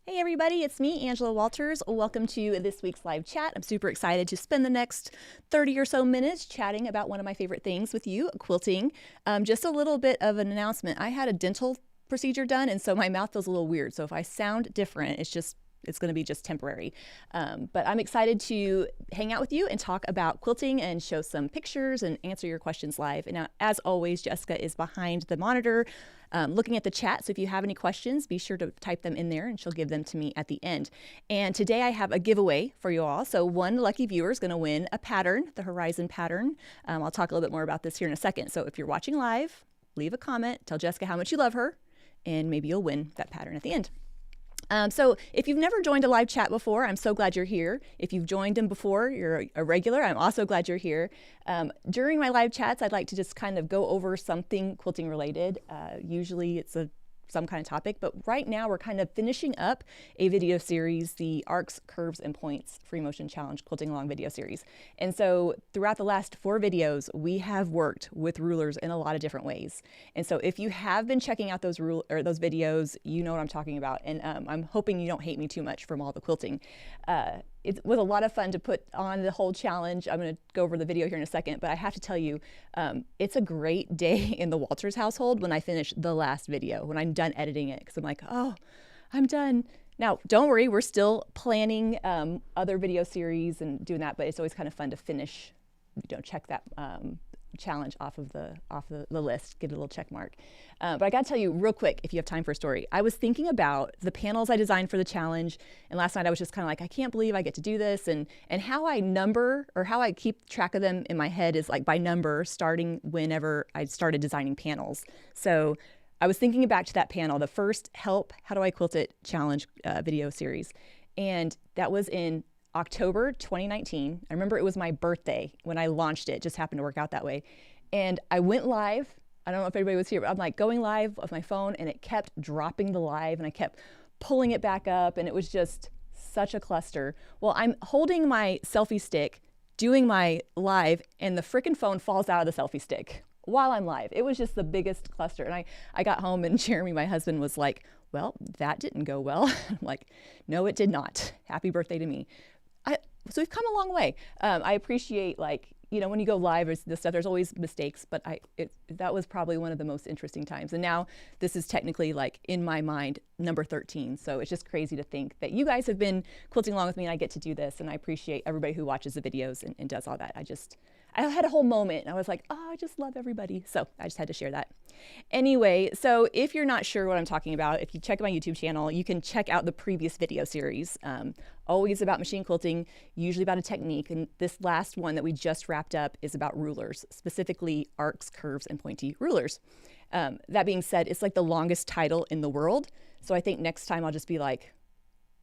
Hey everybody, it's me, Angela Walters. Welcome to this week's live chat. I'm super excited to spend the next 30 or so minutes chatting about one of my favorite things with you, quilting. Just a little bit of an announcement. I had a dental procedure done, and so my mouth feels a little weird. So if I sound different, it's going to be just temporary. But I'm excited to hang out with you and talk about quilting and show some pictures and answer your questions live. And now, as always, Jessica is behind the monitor looking at the chat. So if you have any questions, be sure to type them in there and she'll give them to me at the end. And today I have a giveaway for you all. So one lucky viewer is going to win a pattern, the Horizon pattern. I'll talk a little bit more about this here in a second. So if you're watching live, leave a comment, tell Jessica how much you love her, and maybe you'll win that pattern at the end. So if you've never joined a live chat before, I'm so glad you're here. If you've joined them before, you're a regular, I'm also glad you're here. During my live chats, I'd like to just kind of go over something quilting related. Usually it's some kind of topic, but right now we're kind of finishing up a video series, the Arcs, Curves, and Points Free Motion Challenge Quilting Along video series. And so throughout the last 4 videos, we have worked with rulers in a lot of different ways. And so if you have been checking out those videos, you know what I'm talking about. And I'm hoping you don't hate me too much from all the quilting. It was a lot of fun to put on the whole challenge. I'm going to go over the video here in a second, but I have to tell you, it's a great day in the Walters household when I finish the last video, when I'm done editing it, because I'm like, oh, I'm done. Now, don't worry, we're still planning other video series and doing that, but it's always kind of fun to finish, check that challenge off the list, get a little check mark. But I gotta tell you real quick, if you have time for a story, I was thinking about the panels I designed for the challenge, and last night I was just kind of like, I can't believe I get to do this, and how I number, or how I keep track of them in my head is like by number, starting whenever I started designing panels. So I was thinking back to that panel, the first How Do I Quilt It challenge video series, and that was in October 2019. I remember it was my birthday when I launched it. It just happened to work out that way. And I went live. I don't know if everybody was here, but I'm like going live with my phone, and it kept dropping the live, and I kept pulling it back up, and it was just such a cluster. Well, I'm holding my selfie stick, doing my live, and the frickin' phone falls out of the selfie stick while I'm live. It was just the biggest cluster. And I got home, and Jeremy, my husband, was like, well, that didn't go well. I'm like, no, it did not. Happy birthday to me. So we've come a long way. I appreciate, like, when you go live, there's always mistakes, but that was probably one of the most interesting times. And now this is technically, like, in my mind, number 13. So it's just crazy to think that you guys have been quilting along with me, and I get to do this, and I appreciate everybody who watches the videos and does all that. I had a whole moment, and I was like, oh, I just love everybody. So I just had to share that. Anyway, so if you're not sure what I'm talking about, if you check my YouTube channel, you can check out the previous video series. Always about machine quilting, usually about a technique. And this last one that we just wrapped up is about rulers, specifically arcs, curves, and pointy rulers. That being said, it's like the longest title in the world. So I think next time I'll just be like,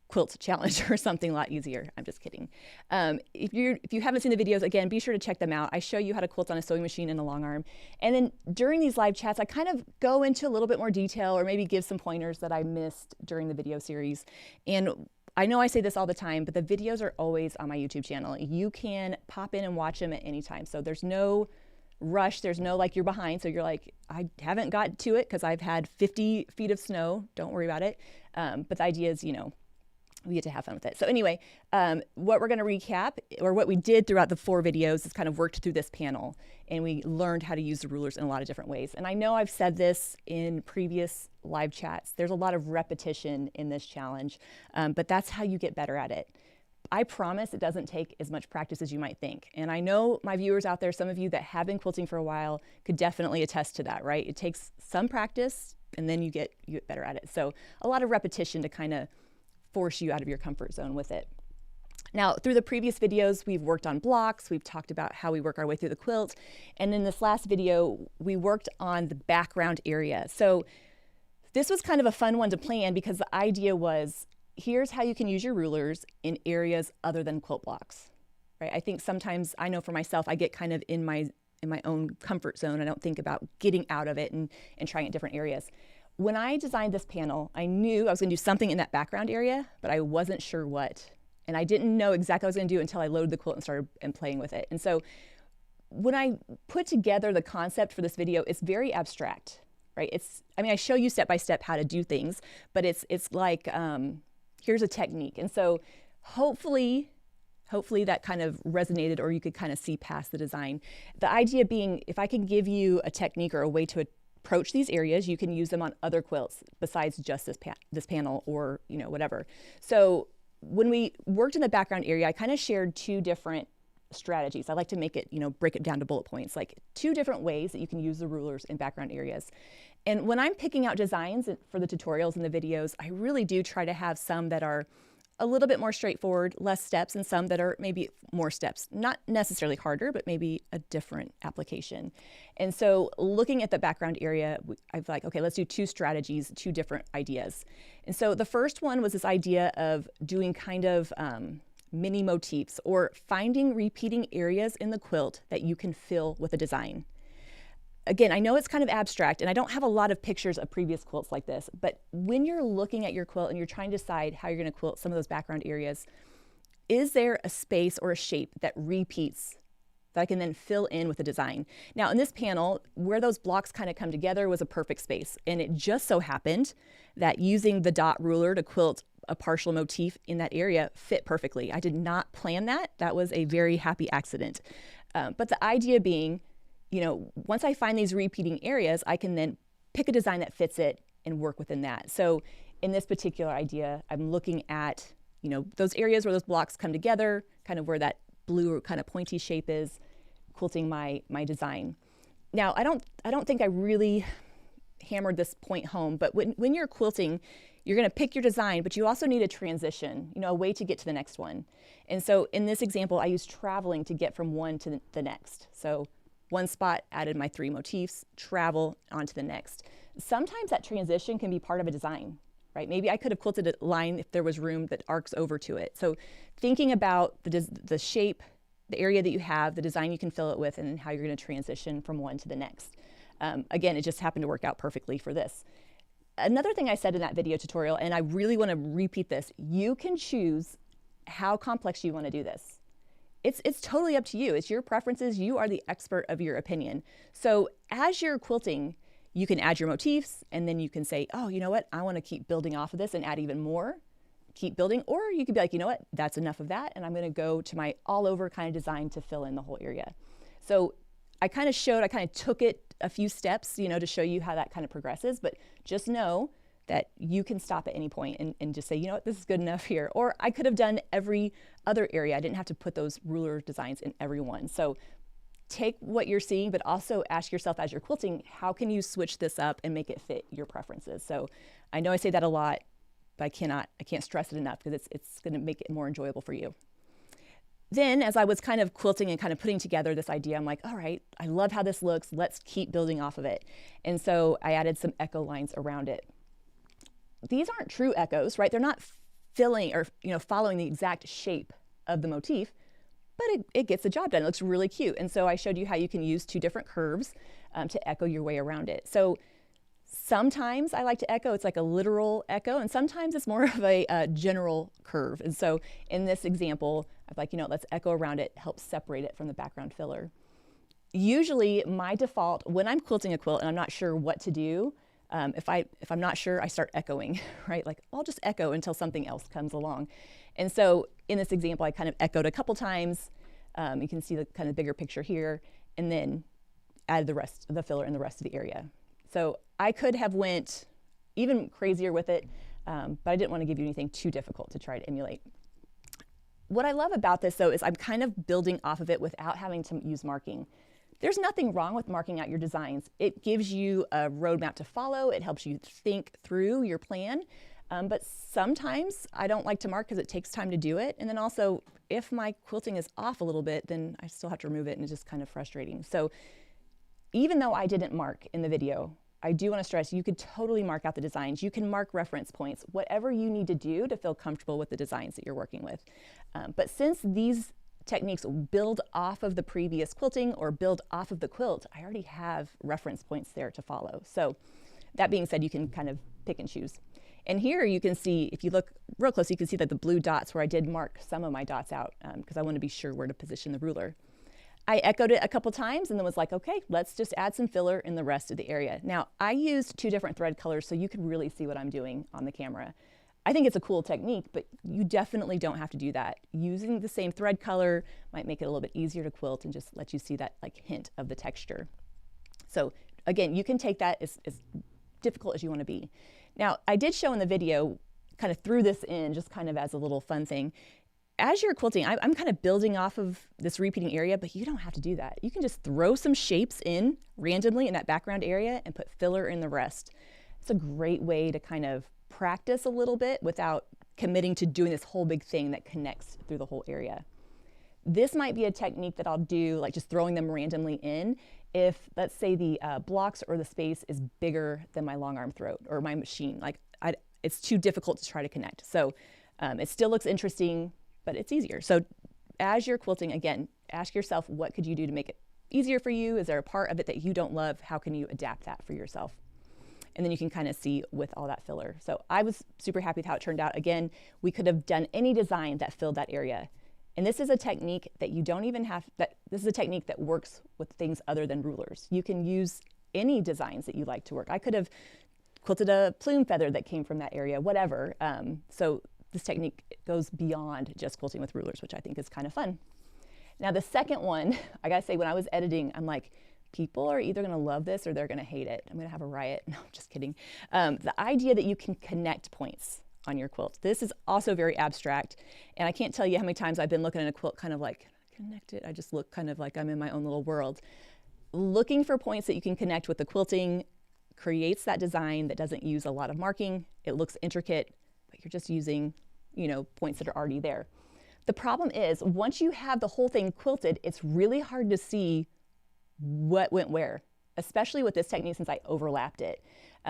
Quilt Challenge or something a lot easier. I'm just kidding. If you haven't seen the videos, again, be sure to check them out. I show you how to quilt on a sewing machine and a long arm. And then during these live chats, I kind of go into a little bit more detail, or maybe give some pointers that I missed during the video series. And I know I say this all the time, but the videos are always on my YouTube channel. You can pop in and watch them at any time. So there's no rush. There's no, like, you're behind. So you're like, I haven't got to it because I've had 50 feet of snow. Don't worry about it. But the idea is, we get to have fun with it. So anyway, what we're going to recap, or what we did throughout the 4 videos, is kind of worked through this panel, and we learned how to use the rulers in a lot of different ways. And I know I've said this in previous live chats, there's a lot of repetition in this challenge, but that's how you get better at it. I promise it doesn't take as much practice as you might think. And I know my viewers out there, some of you that have been quilting for a while, could definitely attest to that, right? It takes some practice, and then you get better at it. So a lot of repetition to kind of force you out of your comfort zone with it. Now, through the previous videos, we've worked on blocks, we've talked about how we work our way through the quilt, and in this last video, we worked on the background area. So this was kind of a fun one to plan, because the idea was, here's how you can use your rulers in areas other than quilt blocks, right? I think sometimes, I know for myself, I get kind of in my own comfort zone. I don't think about getting out of it and trying it different areas. When I designed this panel, I knew I was going to do something in that background area, but I wasn't sure what. And I didn't know exactly what I was going to do until I loaded the quilt and started playing with it. And so when I put together the concept for this video, it's very abstract, right? I show you step by step how to do things, but it's like here's a technique. And so hopefully that kind of resonated, or you could kind of see past the design. The idea being, if I can give you a technique or a way to approach these areas, you can use them on other quilts besides just this panel, or whatever. So when we worked in the background area, I kind of shared two different strategies. I like to make it, break it down to bullet points, like two different ways that you can use the rulers in background areas. And when I'm picking out designs for the tutorials and the videos, I really do try to have some that are a little bit more straightforward, less steps, and some that are maybe more steps, not necessarily harder, but maybe a different application. And so looking at the background area, I've like, okay, let's do two strategies, two different ideas. And so the first one was this idea of doing kind of mini motifs, or finding repeating areas in the quilt that you can fill with a design. Again, I know it's kind of abstract, and I don't have a lot of pictures of previous quilts like this, but when you're looking at your quilt and you're trying to decide how you're going to quilt some of those background areas, is there a space or a shape that repeats that I can then fill in with a design? Now, in this panel, where those blocks kind of come together was a perfect space, and it just so happened that using the dot ruler to quilt a partial motif in that area fit perfectly. I did not plan that. That was a very happy accident. But the idea being, once I find these repeating areas, I can then pick a design that fits it and work within that. So in this particular idea, I'm looking at, those areas where those blocks come together, kind of where that blue kind of pointy shape is, quilting my design. Now, I don't think I really hammered this point home, but when you're quilting, you're going to pick your design, but you also need a transition, a way to get to the next one. And so in this example, I used traveling to get from one to the next. So one spot, added my 3 motifs, travel onto the next. Sometimes that transition can be part of a design, right? Maybe I could have quilted a line if there was room that arcs over to it. So thinking about the shape, the area that you have, the design you can fill it with, and how you're going to transition from one to the next. Again, it just happened to work out perfectly for this. Another thing I said in that video tutorial, and I really want to repeat this, you can choose how complex you want to do this. It's totally up to you. It's your preferences. You are the expert of your opinion. So as you're quilting, you can add your motifs, and then you can say, oh, you know what? I want to keep building off of this and add even more, keep building. Or you could be like, you know what? That's enough of that, and I'm going to go to my all over kind of design to fill in the whole area. So I kind of took it a few steps, to show you how that kind of progresses, but just know that you can stop at any point and just say, you know what, this is good enough here. Or I could have done every other area. I didn't have to put those ruler designs in every one. So take what you're seeing, but also ask yourself as you're quilting, how can you switch this up and make it fit your preferences? So I know I say that a lot, but I can't stress it enough, because it's going to make it more enjoyable for you. Then as I was kind of quilting and kind of putting together this idea, I'm like, all right, I love how this looks. Let's keep building off of it. And so I added some echo lines around it. These aren't true echoes, right? They're not filling or following the exact shape of the motif, but it gets the job done. It looks really cute. And so I showed you how you can use 2 different curves to echo your way around it. So sometimes I like to echo, it's like a literal echo, and sometimes it's more of a general curve. And so in this example, I'm like, let's echo around it, help separate it from the background filler. Usually my default, when I'm quilting a quilt and I'm not sure what to do, if I'm not sure, I start echoing, right? Like I'll just echo until something else comes along. And so in this example, I kind of echoed a couple times. You can see the kind of bigger picture here, and then added the rest of the filler in the rest of the area. So I could have went even crazier with it, but I didn't want to give you anything too difficult to try to emulate. What I love about this, though, is I'm kind of building off of it without having to use marking. There's nothing wrong with marking out your designs. It gives you a roadmap to follow. It helps you think through your plan. But sometimes I don't like to mark because it takes time to do it. And then also, if my quilting is off a little bit, then I still have to remove it, and it's just kind of frustrating. So even though I didn't mark in the video, I do want to stress you could totally mark out the designs. You can mark reference points, whatever you need to do to feel comfortable with the designs that you're working with. But since these techniques build off of the previous quilting or build off of the quilt, I already have reference points there to follow. So that being said, you can kind of pick and choose. And here you can see, if you look real close, you can see that the blue dots where I did mark some of my dots out because I want to be sure where to position the ruler. I echoed it a couple times and then was like, okay, let's just add some filler in the rest of the area. Now, I used 2 different thread colors so you could really see what I'm doing on the camera. I think it's a cool technique, but you definitely don't have to do that. Using the same thread color might make it a little bit easier to quilt and just let you see that like hint of the texture. So again, you can take that as difficult as you want to be. Now, I did show in the video, kind of threw this in just kind of as a little fun thing. As you're quilting, I'm kind of building off of this repeating area, but you don't have to do that. You can just throw some shapes in randomly in that background area and put filler in the rest. It's a great way to kind of practice a little bit without committing to doing this whole big thing that connects through the whole area. This might be a technique that I'll do, like just throwing them randomly in if, let's say, the blocks or the space is bigger than my long arm throat or my machine. Like it's too difficult to try to connect. So it still looks interesting, but it's easier. So as you're quilting, again, ask yourself, what could you do to make it easier for you? Is there a part of it that you don't love? How can you adapt that for yourself? And then you can kind of see with all that filler. So I was super happy with how it turned out. Again, we could have done any design that filled that area. And this is a technique that you don't even have, this is a technique that works with things other than rulers. You can use any designs that you like to work. I could have quilted a plume feather that came from that area, whatever. So this technique goes beyond just quilting with rulers, which I think is kind of fun. Now the second one, I gotta say, when I was editing, I'm like, people are either gonna love this or they're gonna hate it. I'm gonna have a riot. No, I'm just kidding. The idea that you can connect points on your quilt. This is also very abstract, and I can't tell you how many times I've been looking at a quilt kind of like, connect it. I just look kind of like I'm in my own little world. Looking for points that you can connect with the quilting creates that design that doesn't use a lot of marking. It looks intricate, but you're just using, you know, points that are already there. The problem is, once you have the whole thing quilted, it's really hard to see what went where, especially with this technique since I overlapped it.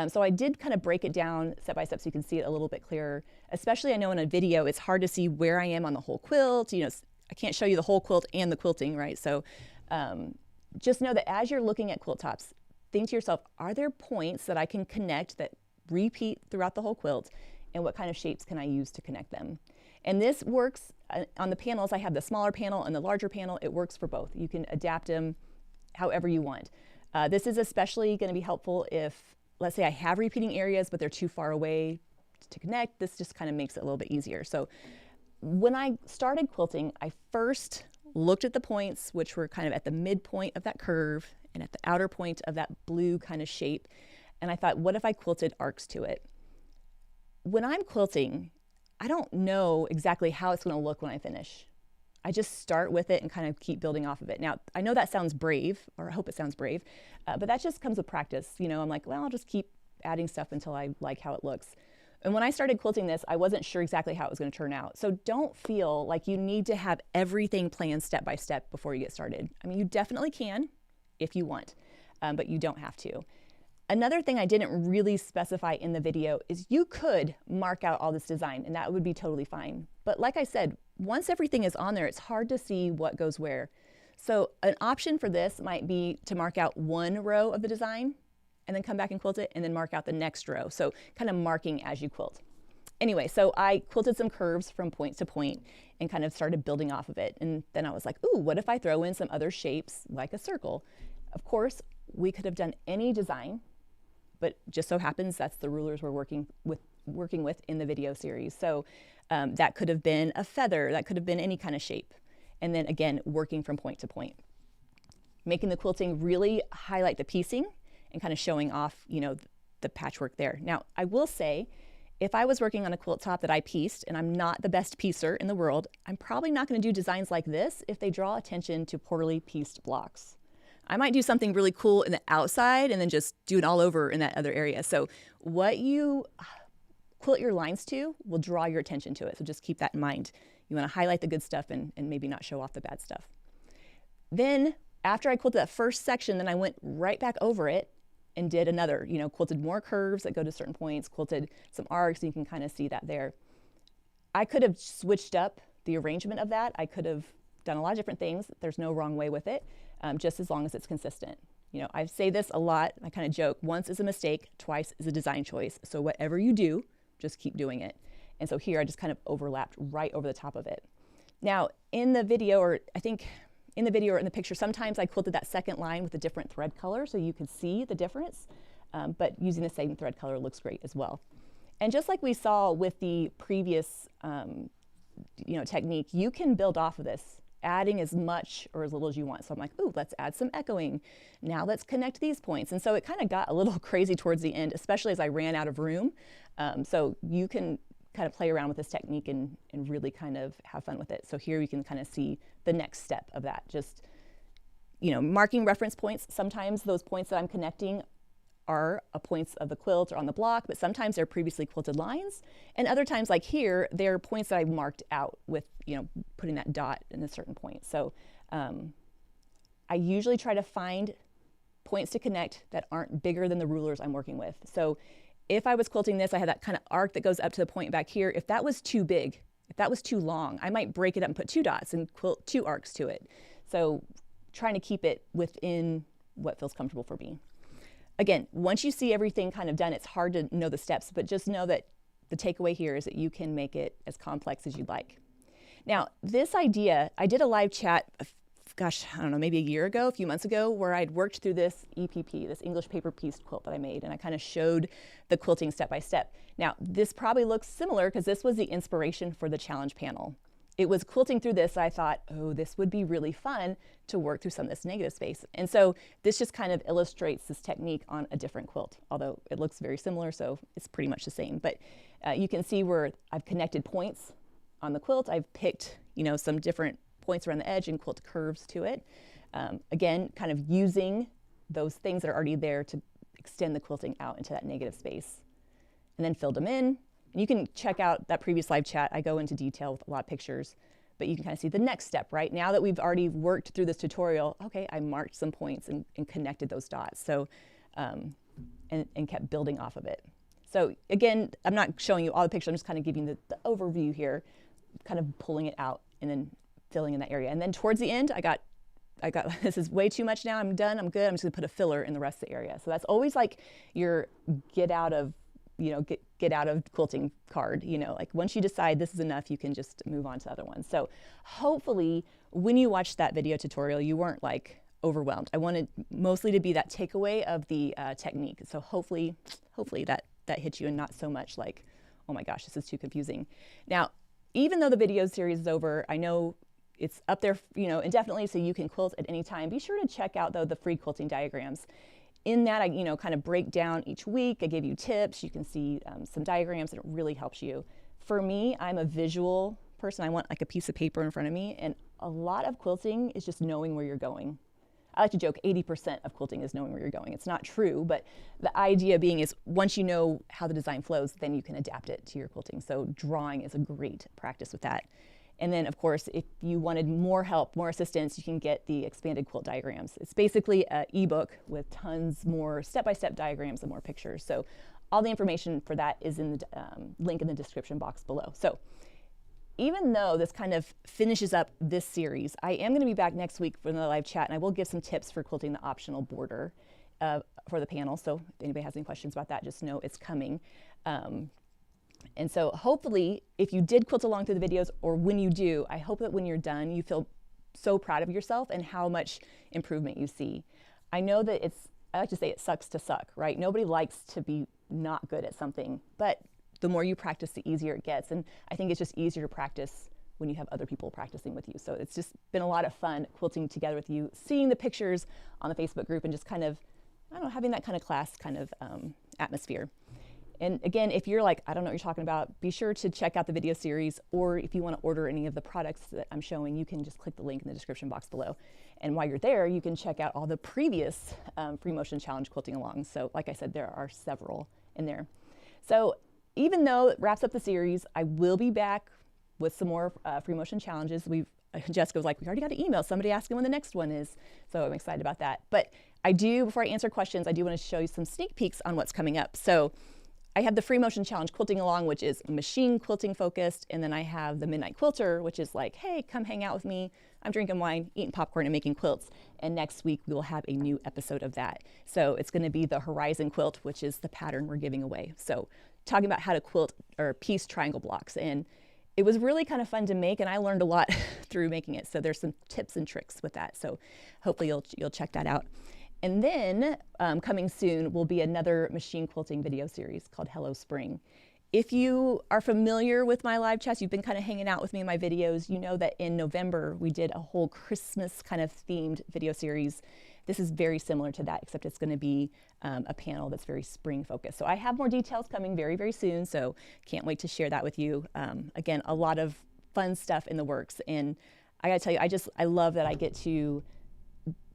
So I did kind of break it down step by step so you can see it a little bit clearer. Especially I know in a video, it's hard to see where I am on the whole quilt. You know, I can't show you the whole quilt and the quilting, right? So just know that as you're looking at quilt tops, think to yourself, are there points that I can connect that repeat throughout the whole quilt? And what kind of shapes can I use to connect them? And this works on the panels. I have the smaller panel and the larger panel. It works for both. You can adapt them however you want. This is especially going to be helpful if, let's say I have repeating areas, but they're too far away to connect. This just kind of makes it a little bit easier. So when I started quilting, I first looked at the points, which were kind of at the midpoint of that curve and at the outer point of that blue kind of shape. And I thought, what if I quilted arcs to it? When I'm quilting, I don't know exactly how it's going to look when I finish. I just start with it and kind of keep building off of it. Now, I know that sounds brave, or I hope it sounds brave, but that just comes with practice. You know, I'm like, well, I'll just keep adding stuff until I like how it looks. And when I started quilting this, I wasn't sure exactly how it was going to turn out. So don't feel like you need to have everything planned step by step before you get started. I mean, you definitely can if you want, but you don't have to. Another thing I didn't really specify in the video is you could mark out all this design and that would be totally fine. But like I said, once everything is on there, it's hard to see what goes where. So an option for this might be to mark out one row of the design and then come back and quilt it and then mark out the next row. So kind of marking as you quilt. Anyway, so I quilted some curves from point to point and kind of started building off of it. And then I was like, ooh, what if I throw in some other shapes like a circle? Of course, we could have done any design, but just so happens that's the rulers we're working with in the video series. So that could have been a feather, that could have been any kind of shape. And then again, working from point to point. Making the quilting really highlight the piecing and kind of showing off, you know, the patchwork there. Now, I will say, if I was working on a quilt top that I pieced and I'm not the best piecer in the world, I'm probably not going to do designs like this if they draw attention to poorly pieced blocks. I might do something really cool in the outside and then just do it all over in that other area. So what you quilt your lines to will draw your attention to it. So just keep that in mind. You want to highlight the good stuff and maybe not show off the bad stuff. Then after I quilted that first section, then I went right back over it and did another, you know, quilted more curves that go to certain points, quilted some arcs, and you can kind of see that there. I could have switched up the arrangement of that. I could have done a lot of different things. There's no wrong way with it, just as long as it's consistent. You know, I say this a lot. I kind of joke, once is a mistake, twice is a design choice. So whatever you do, just keep doing it. And so here I just kind of overlapped right over the top of it. Now in the video, or I think in the video or in the picture, sometimes I quilted that second line with a different thread color so you could see the difference, but using the same thread color looks great as well. And just like we saw with the previous technique, you can build off of this, adding as much or as little as you want. So I'm like, ooh, let's add some echoing. Now let's connect these points. And so it kind of got a little crazy towards the end, especially as I ran out of room. So you can kind of play around with this technique and really kind of have fun with it. So here you can kind of see the next step of that. Just, marking reference points. Sometimes those points that I'm connecting are points of the quilt or on the block, but sometimes they're previously quilted lines. And other times, like here, they're points that I've marked out with, putting that dot in a certain point. So I usually try to find points to connect that aren't bigger than the rulers I'm working with. So if I was quilting this, I had that kind of arc that goes up to the point back here. If that was too big, if that was too long, I might break it up and put 2 dots and quilt 2 arcs to it. So trying to keep it within what feels comfortable for me. Again, once you see everything kind of done, it's hard to know the steps, but just know that the takeaway here is that you can make it as complex as you'd like. Now, this idea, I did a live chat, gosh, I don't know, maybe a few months ago, where I'd worked through this EPP, this English paper piece quilt that I made, and I kind of showed the quilting step by step. Now, this probably looks similar because this was the inspiration for the challenge panel. It was quilting through this, I thought, oh, this would be really fun to work through some of this negative space. And so this just kind of illustrates this technique on a different quilt, although it looks very similar, so it's pretty much the same. But you can see where I've connected points on the quilt. I've picked, some different points around the edge and quilt curves to it. Again, kind of using those things that are already there to extend the quilting out into that negative space. And then filled them in. And you can check out that previous live chat. I go into detail with a lot of pictures, but you can kind of see the next step, right? Now that we've already worked through this tutorial, okay, I marked some points and connected those dots. So, and kept building off of it. So again, I'm not showing you all the pictures. I'm just kind of giving the overview here, kind of pulling it out and then filling in that area. And then towards the end, I got, this is way too much now. I'm done. I'm good. I'm just gonna put a filler in the rest of the area. So that's always like your get out of quilting card, like once you decide this is enough, you can just move on to other ones. So hopefully when you watched that video tutorial, you weren't like overwhelmed. I wanted mostly to be that takeaway of the technique. So hopefully that hits you and not so much like, oh my gosh, this is too confusing. Now, even though the video series is over, I know it's up there, indefinitely, so you can quilt at any time. Be sure to check out though the free quilting diagrams. In that, I kind of break down each week. I give you tips. You can see some diagrams, and it really helps you. For me, I'm a visual person. I want like a piece of paper in front of me, and a lot of quilting is just knowing where you're going. I like to joke 80% of quilting is knowing where you're going. It's not true, but the idea being is once you know how the design flows, then you can adapt it to your quilting. So drawing is a great practice with that. And then, of course, if you wanted more help, more assistance, you can get the expanded quilt diagrams. It's basically an ebook with tons more step-by-step diagrams and more pictures. So all the information for that is in the link in the description box below. So even though this kind of finishes up this series, I am going to be back next week for another live chat, and I will give some tips for quilting the optional border for the panel. So if anybody has any questions about that, just know it's coming. And so hopefully, if you did quilt along through the videos, or when you do, I hope that when you're done, you feel so proud of yourself and how much improvement you see. I know that I like to say it sucks to suck, right? Nobody likes to be not good at something, but the more you practice, the easier it gets. And I think it's just easier to practice when you have other people practicing with you. So it's just been a lot of fun quilting together with you, seeing the pictures on the Facebook group, and just kind of, I don't know, having that kind of class kind of atmosphere. And again, if you're like, I don't know what you're talking about, be sure to check out the video series, or if you want to order any of the products that I'm showing, you can just click the link in the description box below. And while you're there, you can check out all the previous Free Motion Challenge Quilting Along. So like I said, there are several in there. So even though it wraps up the series, I will be back with some more Free Motion Challenges. Jessica was like, we already got an email, somebody asking when the next one is. So I'm excited about that. But before I answer questions, I do want to show you some sneak peeks on what's coming up. So I have the Free Motion Challenge Quilting Along, which is machine quilting focused, and then I have the Midnight Quilter, which is like, hey, come hang out with me. I'm drinking wine, eating popcorn, and making quilts. And next week we will have a new episode of that. So it's going to be the Horizon Quilt, which is the pattern we're giving away. So talking about how to quilt or piece triangle blocks, and it was really kind of fun to make, and I learned a lot through making it. So there's some tips and tricks with that. So hopefully you'll check that out. And then coming soon will be another machine quilting video series called Hello Spring. If you are familiar with my live chats, you've been kind of hanging out with me in my videos, you know that in November we did a whole Christmas kind of themed video series. This is very similar to that, except it's going to be a panel that's very spring focused. So I have more details coming very, very soon, so can't wait to share that with you. Again, a lot of fun stuff in the works, and I gotta tell you, I love that I get to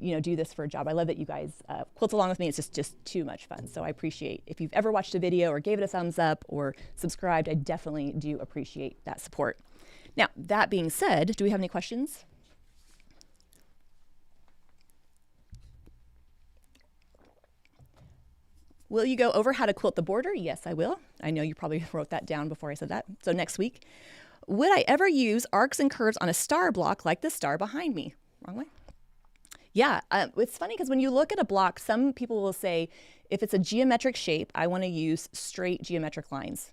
do this for a job. I love that you guys quilt along with me. It's just too much fun. So I appreciate if you've ever watched a video or gave it a thumbs up or subscribed, I definitely do appreciate that support. Now, that being said, do we have any questions? Will you go over how to quilt the border? Yes, I will. I know you probably wrote that down before I said that. So next week, would I ever use arcs and curves on a star block like the star behind me? Wrong way. Yeah, it's funny because when you look at a block, some people will say, if it's a geometric shape, I want to use straight geometric lines.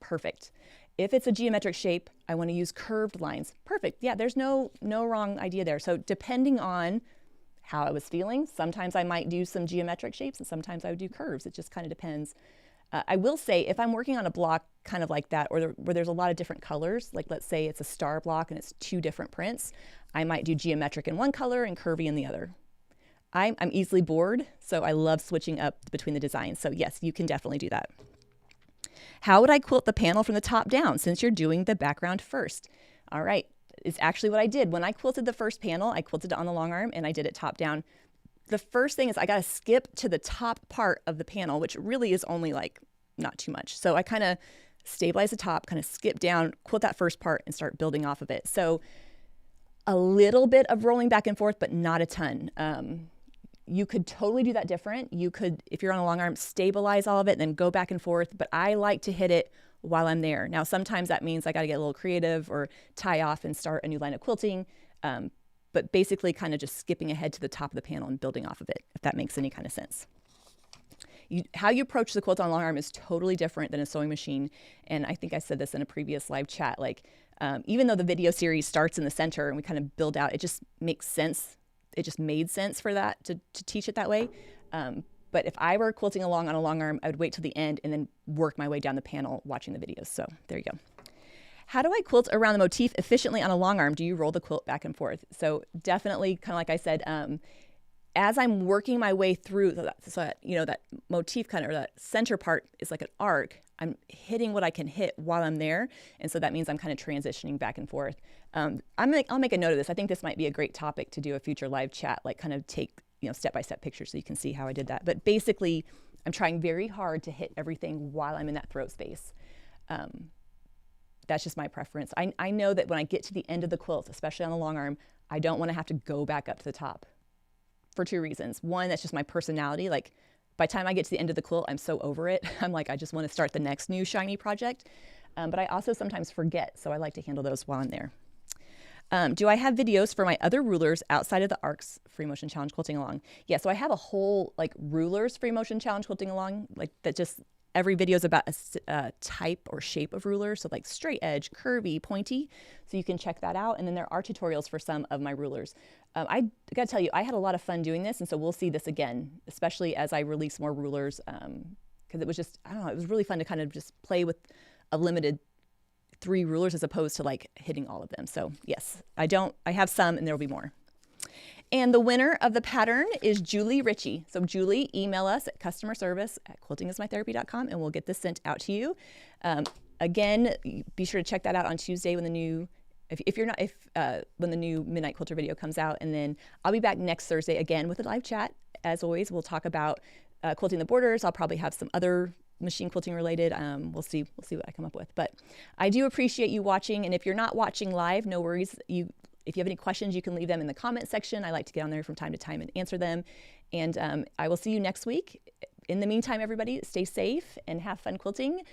Perfect. If it's a geometric shape, I want to use curved lines. Perfect. Yeah, there's no wrong idea there. So depending on how I was feeling, sometimes I might do some geometric shapes and sometimes I would do curves. It just kind of depends. I will say if I'm working on a block kind of like that, or where there's a lot of different colors, like let's say it's a star block and it's 2 different prints, I might do geometric in one color and curvy in the other. I'm easily bored, so I love switching up between the designs. So yes, you can definitely do that. How would I quilt the panel from the top down since you're doing the background first? All right, it's actually what I did. When I quilted the first panel, I quilted it on the long arm and I did it top down. The first thing is I got to skip to the top part of the panel, which really is only like not too much. So I kind of stabilize the top, kind of skip down, quilt that first part and start building off of it. So a little bit of rolling back and forth, but not a ton. You could totally do that different. You could, if you're on a long arm, stabilize all of it and then go back and forth. But I like to hit it while I'm there. Now, sometimes that means I got to get a little creative or tie off and start a new line of quilting. But basically kind of just skipping ahead to the top of the panel and building off of it, if that makes any kind of sense. How you approach the quilt on long arm is totally different than a sewing machine. And I think I said this in a previous live chat, like even though the video series starts in the center and we kind of build out, it just makes sense. It just made sense for that to teach it that way. But if I were quilting along on a long arm, I would wait till the end and then work my way down the panel watching the videos. So there you go. How do I quilt around the motif efficiently on a long arm? Do you roll the quilt back and forth? So definitely, kind of like I said, as I'm working my way through that motif kind of, or that center part is like an arc, I'm hitting what I can hit while I'm there. And so that means I'm kind of transitioning back and forth. I'll make a note of this. I think this might be a great topic to do a future live chat, like kind of take, step-by-step pictures so you can see how I did that. But basically, I'm trying very hard to hit everything while I'm in that throat space. That's just my preference. I know that when I get to the end of the quilt, especially on the long arm, I don't want to have to go back up to the top for 2 reasons. One, that's just my personality. Like by the time I get to the end of the quilt, I'm so over it. I'm like, I just want to start the next new shiny project. But I also sometimes forget, so I like to handle those while I'm there. Do I have videos for my other rulers outside of the ARCS Free Motion Challenge Quilting Along? Yeah, so I have a whole like rulers Free Motion Challenge Quilting Along, like that just every video is about a type or shape of ruler. So like straight edge, curvy, pointy. So you can check that out. And then there are tutorials for some of my rulers. I gotta tell you, I had a lot of fun doing this. And so we'll see this again, especially as I release more rulers. Because it was just, I don't know, it was really fun to kind of just play with a limited 3 rulers as opposed to like hitting all of them. So yes, I have some and there'll be more. And the winner of the pattern is Julie Ritchie. So Julie, email us at customerservice@quiltingismytherapy.com and we'll get this sent out to you. Again, be sure to check that out on Tuesday when the new, when the new Midnight Quilter video comes out. And then I'll be back next Thursday again with a live chat. As always, we'll talk about quilting the borders. I'll probably have some other machine quilting related. We'll see what I come up with. But I do appreciate you watching. And if you're not watching live, no worries. If you have any questions, you can leave them in the comment section. I like to get on there from time to time and answer them. And I will see you next week. In the meantime, everybody, stay safe and have fun quilting.